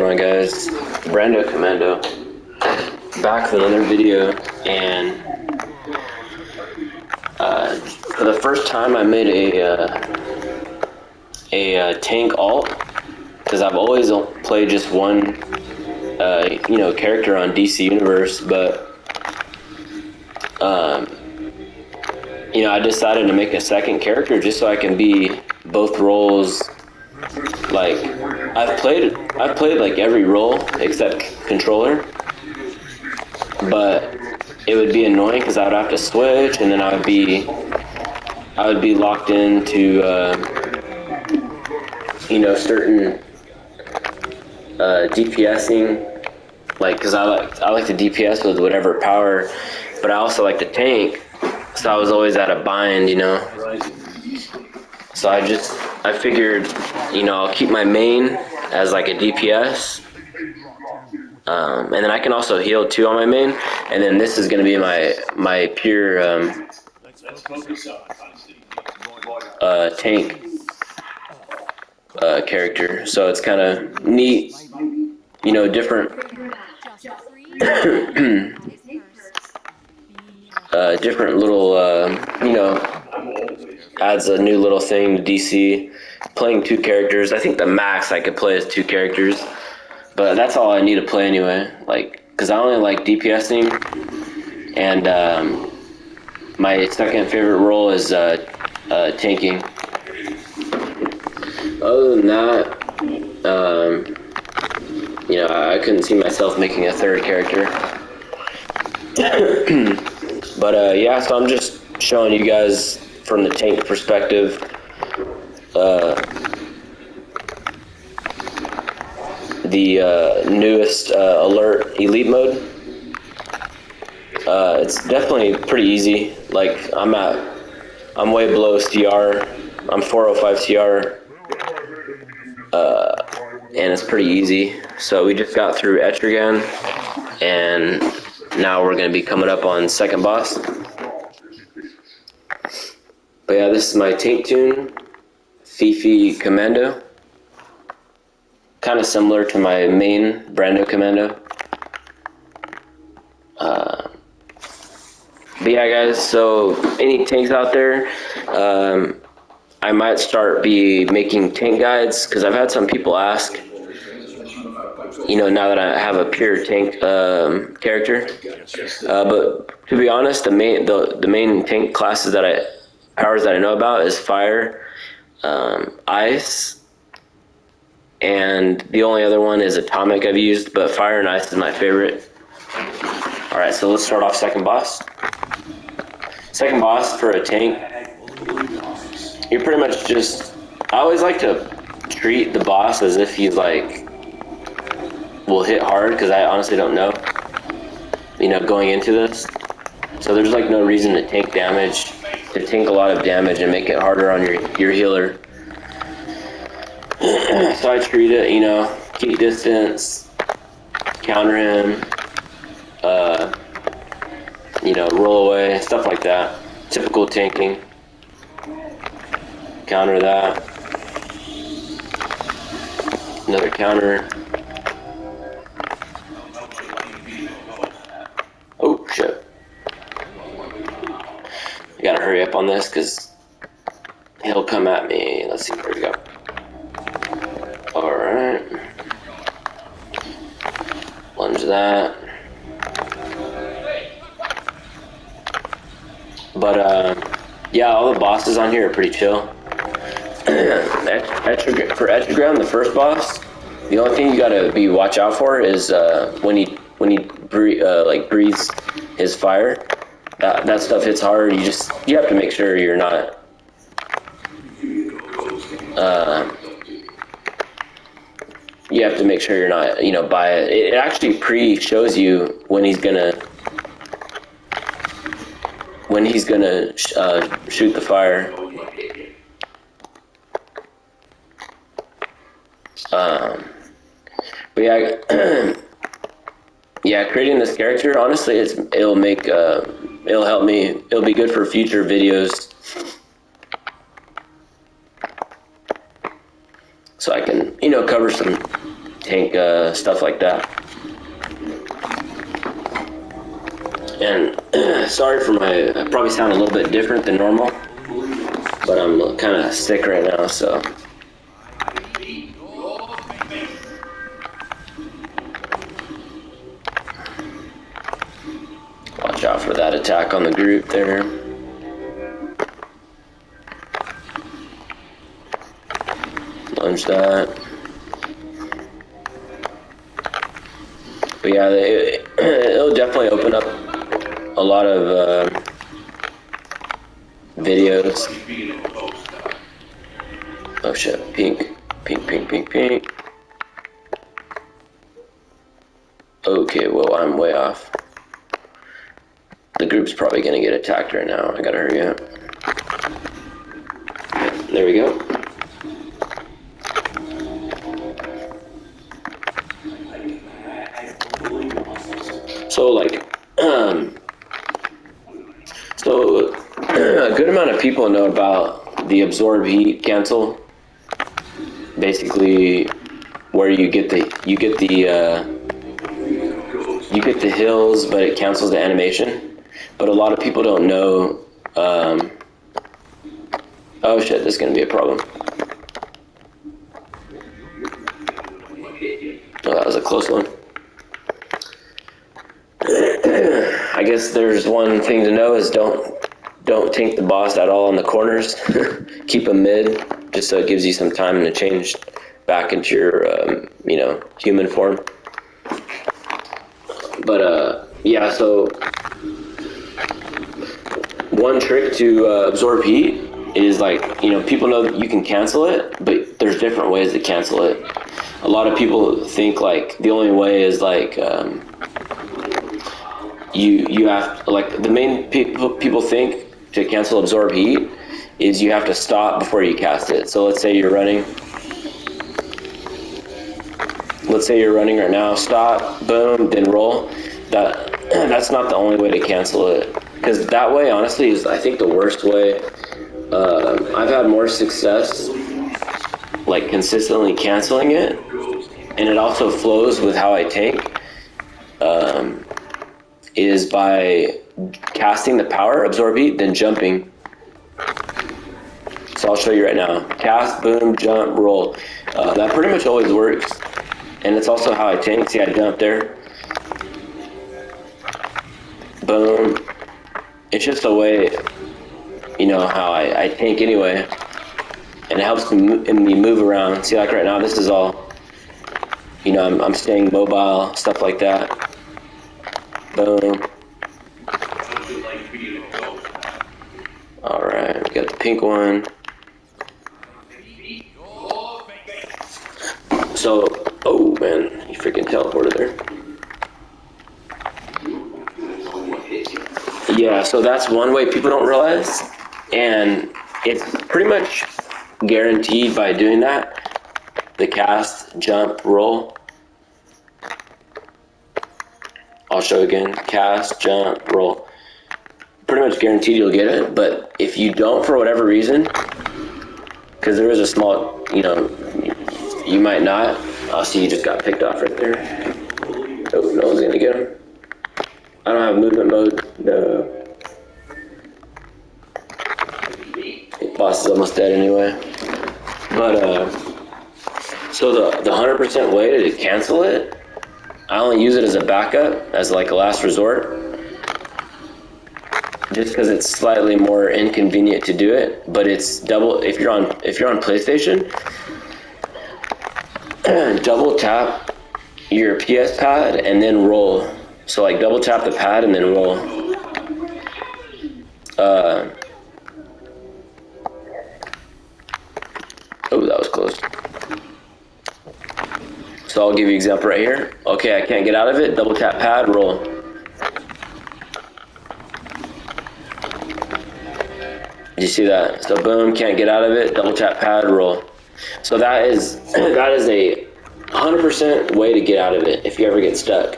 going, guys? Brando Commando back with another video, and for the first time I made a tank alt, because I've always played just one character on DC Universe, but I decided to make a second character just so I can be both roles. Like I've played like every role except controller, but it would be annoying because I would have to switch, and then I would be locked into certain DPSing, like, because I like to DPS with whatever power, but I also like to tank, so I was always at a bind, So I figured, I'll keep my main as like a DPS, and then I can also heal too on my main, and then this is going to be my pure tank character. So it's kind of neat, different different little adds a new little thing to DC. Playing two characters, I think the max I could play is two characters, but that's all I need to play anyway. Like, because I only like DPSing, and my second favorite role is tanking. Other than that, I couldn't see myself making a third character. But yeah, so I'm just showing you guys from the tank perspective. The newest alert elite mode. It's definitely pretty easy. Like, I'm way below CR. I'm 405 CR, and it's pretty easy. So we just got through Etrigan, and now we're going to be coming up on second boss. But yeah, this is my tank tune, Fifi Commando. Kind of similar to my main Brando Commando. But yeah, guys, so any tanks out there, I might start making tank guides, because I've had some people ask, now that I have a pure tank character. But to be honest, the main tank classes powers that I know about is fire, ice, and the only other one is atomic I've used, but fire and ice is my favorite. Alright, so let's start off second boss. Second boss for a tank, you're pretty much just, I always like to treat the boss as if he's like, will hit hard, because I honestly don't know, going into this. So there's like no reason to tank a lot of damage and make it harder on your healer. So I treat it, keep distance, counter him, roll away, stuff like that. Typical tanking. Counter that. Another counter. Oh, shit. I gotta hurry up on this, because he'll come at me. Let's see, where we go. Alright. Lunge that. But, yeah, all the bosses on here are pretty chill. For Etrigan, the first boss, the only thing you gotta watch out for is when he breathes his fire. That stuff hits hard. You have to make sure you're not by it. It actually pre-shows you when he's gonna shoot the fire. But yeah, yeah, creating this character, honestly, it'll help me. It'll be good for future videos, so I can cover some tank stuff like that. And sorry for I probably sound a little bit different than normal, but I'm kind of sick right now, so. Watch out for that attack on the group there. Lunge that. But yeah, it'll definitely open up a lot of videos. Oh shit, pink. Okay, well, I'm way off. The group's probably gonna get attacked right now. I gotta hurry up. There we go. So like, a good amount of people know about the absorb heat cancel. Basically, where you get the hills, but it cancels the animation. But a lot of people don't know. Oh shit, this is gonna be a problem. Oh, that was a close one. I guess there's one thing to know is don't tank the boss at all on the corners. Keep them mid, just so it gives you some time to change back into your human form. But yeah, so one trick to absorb heat is like, people know that you can cancel it, but there's different ways to cancel it. A lot of people think like the only way is like you have, like, the main people think to cancel absorb heat is you have to stop before you cast it. So let's say you're running right now, stop, boom, then roll. That's not the only way to cancel it, because that way honestly is, I think, the worst way. I've had more success like consistently canceling it, and it also flows with how I tank, is by casting the power, absorb heat, then jumping. So I'll show you right now. Cast, boom, jump, roll. That pretty much always works, and it's also how I tank. See, I jump there. Boom. It's just a way, how I tank anyway, and it helps me move around. See, like right now, this is all, I'm staying mobile, stuff like that. Boom. All right, we got the pink one. So, oh man, you freaking teleported there. Yeah, so that's one way people don't realize, and it's pretty much guaranteed by doing that. The cast, jump, roll. I'll show again. Cast, jump, roll. Pretty much guaranteed you'll get it, but if you don't for whatever reason, because there is a small, you might not. I'll see you just got picked off right there. Oh, no one's gonna get him. I don't have movement mode. No. The boss is almost dead anyway. But so the 100% way to cancel it, I only use it as a backup, as like a last resort, just because it's slightly more inconvenient to do it. But it's double if you're on PlayStation. Double tap your PS pad and then roll. So like double tap the pad and then roll. Oh, that was close. So I'll give you an example right here. Okay, I can't get out of it. Double tap pad, roll. Did you see that? So boom, can't get out of it. Double tap pad, roll. So that is a 100% way to get out of it if you ever get stuck.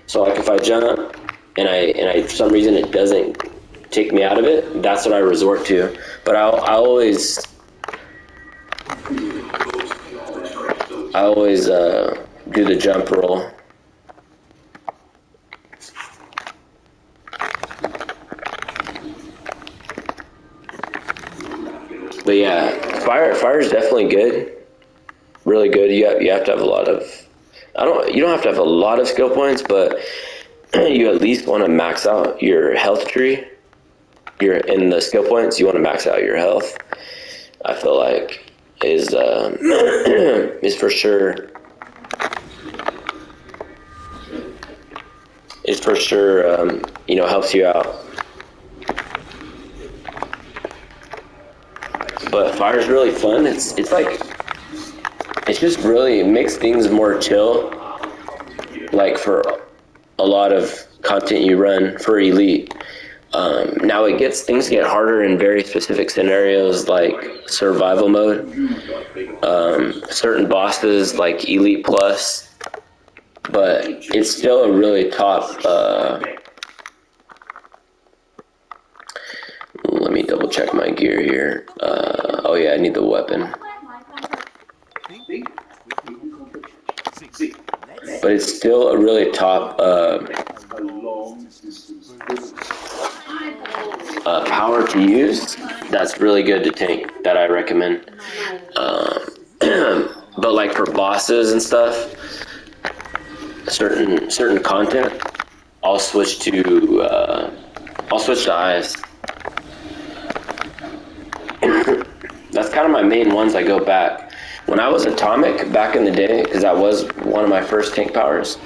So like if I jump and I for some reason it doesn't take me out of it, that's what I resort to. But I always do the jump roll. But yeah, fire is definitely good, really good. You have to have a lot of, you don't have to have a lot of skill points, but you at least want to max out your health tree. You're in the skill points. You want to max out your health. I feel like is is for sure helps you out. But fire's really fun. It's like it's just really, it makes things more chill. Like for a lot of content you run for Elite. Now things get harder in very specific scenarios like survival mode. Certain bosses like Elite Plus, but it's still a really top. Let me double check my gear here. Oh yeah, I need the weapon. But it's still a really top power to use. That's really good to tank. That I recommend. But like for bosses and stuff, certain content, I'll switch to ice. That's kind of my main ones I go back. When I was Atomic back in the day, because that was one of my first tank powers,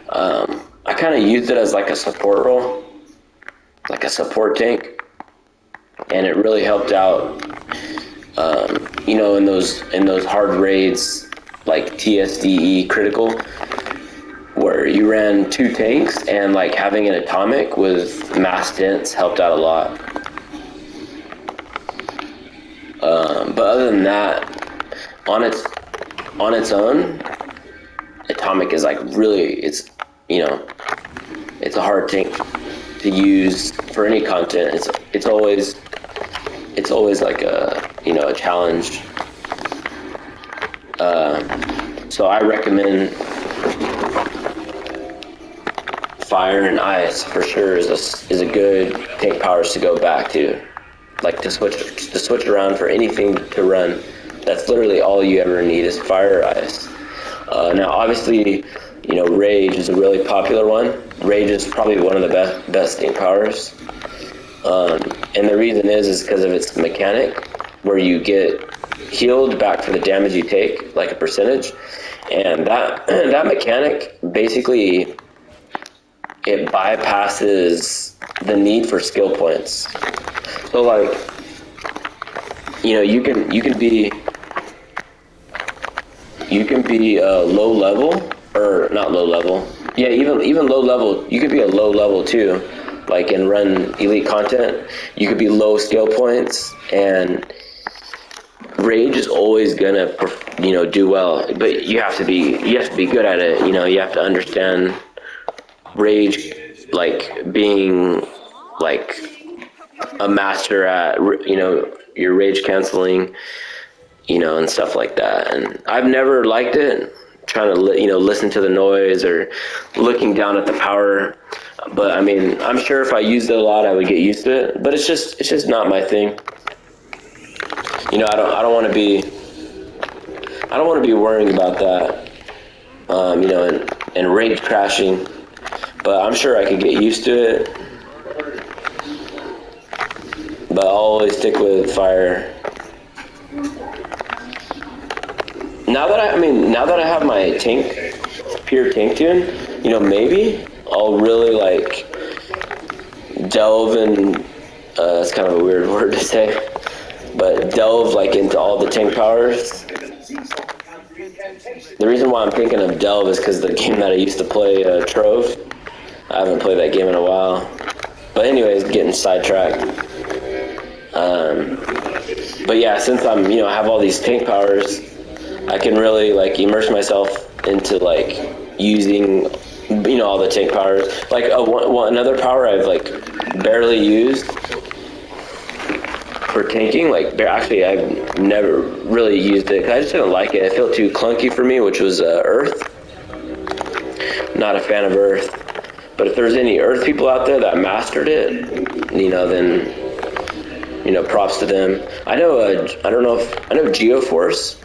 I kind of used it as like a support role, like a support tank, and it really helped out. In those hard raids like TSDE critical, where you ran 2 tanks and like having an Atomic with mass dents helped out a lot. But other than that, on its own, Atomic is like really, it's a hard tank to use for any content. It's always like a challenge. So I recommend fire and ice for sure is a good tank powers to go back to, like to switch around for anything to run. That's literally all you ever need is fire or ice. Now obviously, rage is a really popular one. Rage is probably one of the best tank powers. And the reason is because of its mechanic, where you get healed back for the damage you take, like a percentage. And that mechanic basically, it bypasses the need for skill points. So like, you can be low level, or not low level. Yeah, even low level. You could be a low level too, like and run elite content. You could be low skill points, and rage is always gonna do well. But you have to be good at it. You have to understand rage, like being like a master at your rage canceling, and stuff like that. And I've never liked it, trying to listen to the noise or looking down at the power. But I mean, I'm sure if I used it a lot, I would get used to it. But it's just not my thing. I don't want to be worrying about that. And rage crashing. But I'm sure I could get used to it. But I'll always stick with fire. Now that I have my pure tank tune, maybe I'll really like delve in. That's kind of a weird word to say, but delve like into all the tank powers. The reason why I'm thinking of delve is because the game that I used to play, Trove. I haven't played that game in a while. But anyways, getting sidetracked. But yeah, since I'm have all these tank powers, I can really like immerse myself into like using all the tank powers. Like another power I've like barely used for tanking. Like actually, I've never really used it. I just didn't like it. It felt too clunky for me, which was Earth. not a fan of earth. But if there's any earth people out there that mastered it, then props to them. I know I know Geoforce.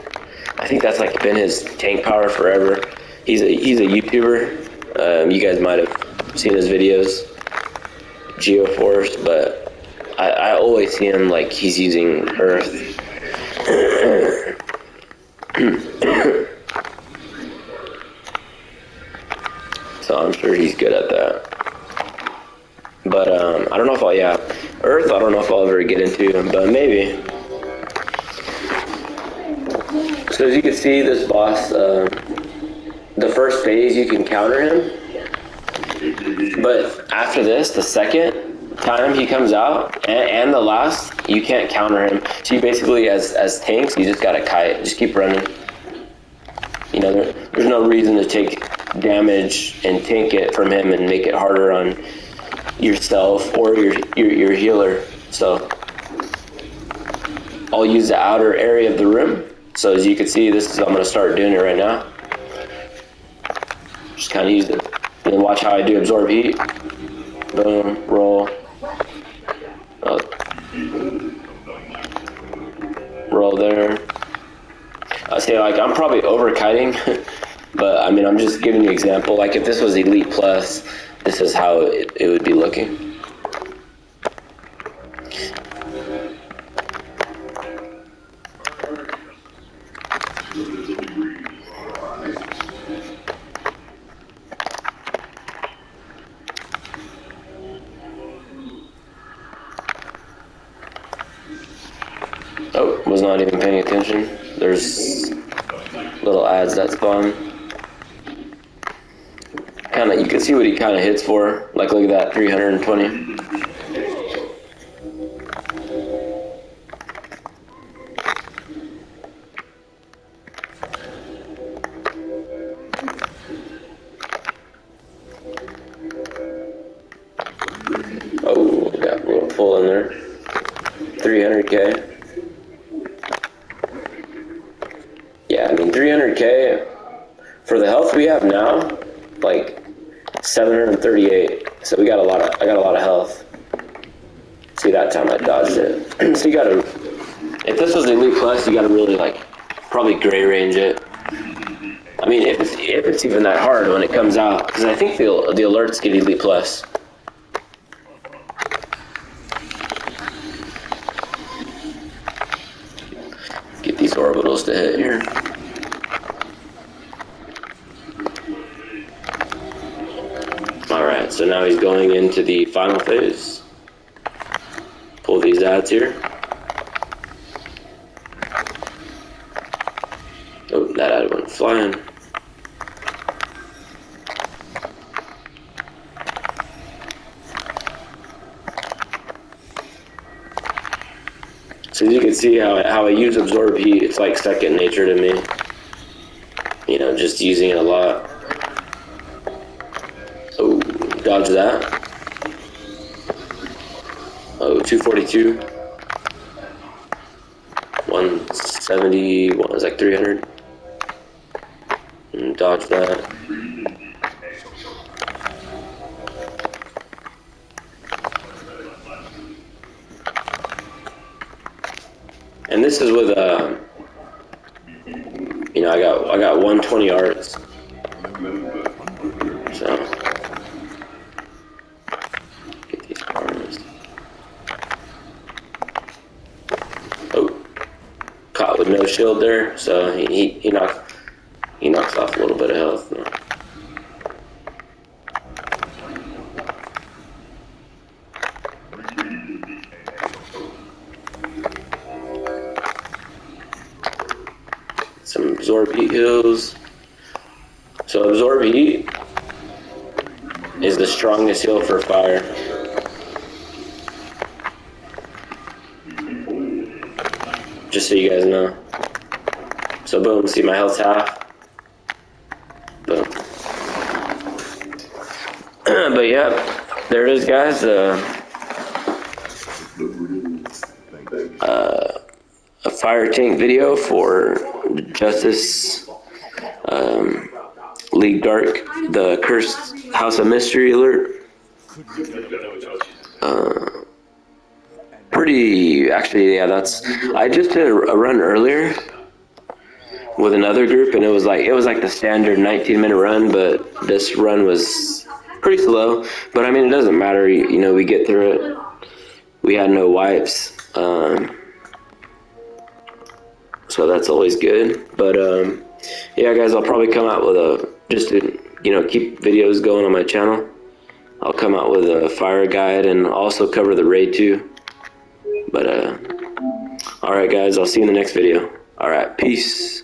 I think that's like been his tank power forever. He's a YouTuber. You guys might have seen his videos, Geoforce, but I always see him like he's using earth. So I'm sure he's good at that. But I don't know if earth. I don't know if I'll ever get into, but maybe. So as you can see, this boss, the first phase you can counter him, but after this, the second time he comes out and the last, you can't counter him. So you basically, as tanks, you just gotta kite, just keep running. There's no reason to take damage and tank it from him and make it harder on yourself or your healer. So I'll use the outer area of the room. So as you can see, I'm gonna start doing it right now. Just kind of use it. And then watch how I do absorb heat. Boom, roll. Roll there. I say I'm probably over kiting, but I'm just giving you an example. Like if this was Elite Plus, this is how it would be looking. Oh, was not even paying attention. There's little ads that spawn. You can see what he kind of hits for. Like, look at that, 320. Oh, got a little pull in there. 300k. Yeah, 300k for the health we have now, like 738. So I got a lot of health. See, that time I dodged it. So you gotta, if this was Elite Plus, you gotta really probably gray range it. If it's even that hard when it comes out, because I think the alerts get Elite Plus. Get these orbitals to hit here. Alright, so now he's going into the final phase. Pull these ads here. Oh, that ad went flying. So you can see how I use absorb heat. It's like second nature to me. Just using it a lot. Oh, dodge that. Oh, 242. 170. What was 300? And dodge that. And this is with I got 120 arts. So get these cars. Oh, caught with no shield there, so he knocks off a little bit of health. Some absorb heat heals. So absorb heat is the strongest heal for fire. Just so you guys know. So boom, see my health's half. Boom. But yeah, there it is, guys. A fire tank video for Justice League Dark, the Cursed House of Mystery alert. Actually, yeah, I just did a run earlier with another group, and it was like the standard 19-minute run, but this run was pretty slow. But I mean, it doesn't matter, you know, we get through it. We had no wipes, so that's always good. But yeah, guys, I'll probably come out with just to, you know, keep videos going on my channel. I'll come out with a fire guide and also cover the raid too. But all right, guys, I'll see you in the next video. All right, peace.